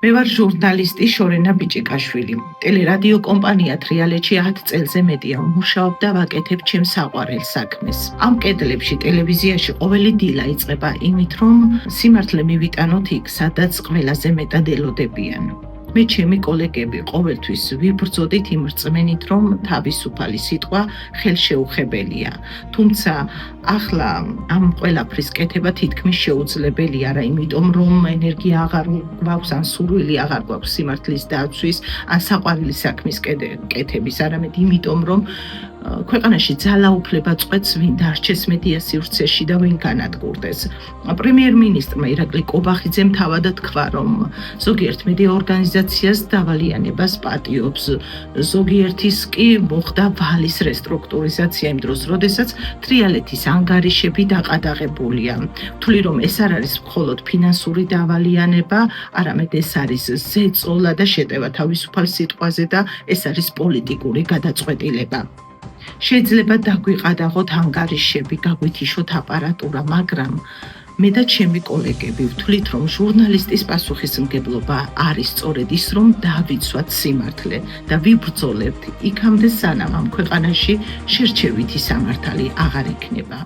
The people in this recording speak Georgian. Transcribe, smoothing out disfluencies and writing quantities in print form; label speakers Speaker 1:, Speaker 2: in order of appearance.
Speaker 1: მე ვარ ჟურნალისტი შორენა ბიჭიკაშვილი. ტელერადიო კომპანია თრიალეთში 10 წელზე მეტია ვმუშაობ და ვაკეთებ ჩემს საყვარელ საქმეს. ამ კედლებში ტელევიზიაში ყოველი დილა იწყება იმით, რომ სიმართლე მივიტანოთ იქ, სადაც ყველაზე მეტად ელოდებიან. მე ჩემი კოლეგები ყოველთვის ვიბრძოდით იმ რწმენით, რომ თავისუფალი სიტყვა ხელშეუხებელია. თუმცა ახლა ამ ყველაფრის კეთება თითქმის შეუძლებელია, არა იმიტომ, რომ ენერგია აღარ გვაქვს, ან სურვილი აღარ გვაქვს სიმართლის დაცვის, ან საყვარელი საქმის კეთების, არამედ იმიტომ, რომ ქვეყანაში ძალაუფლება წყვეტს, ვინ დარჩეს მედია სივრცეში და ვინ განადგურდეს. პრემიერ-მინისტრმა ირაკლი კობახიძემ თავად თქვა, რომ ზოგიერთ მედია ორგანიზაციას დავალიანებას პატიობს, ზოგიერთის კი მოხდა ვალის რესტრუქტურიზაცია იმ დროს, როდესაც თრიალეთის ანგარიშები დაყადაღებულია. ვთვლი, რომ ეს არ არის მხოლოდ ფინანსური დავალიანება, არამედ ეს არის ზეწოლა და შეტევა თავისუფალ სიტყვაზე და ეს არის პოლიტიკური გადაწყვეტილება. შეიძლება დაგვიყადაღოთ ანგარიშები, გაგვითიშოთ აპარატურა, მაგრამ მე და ჩემი კოლეგები ვთვლით, რომ ჟურნალისტის პასუხისმგებლობა არის სწორედ ის, რომ დავიცვათ სიმართლე და ვიბრძოლებთ იქამდე, სანამ ამ ქვეყანაში შერჩევითი სამართალი აღარ იქნება.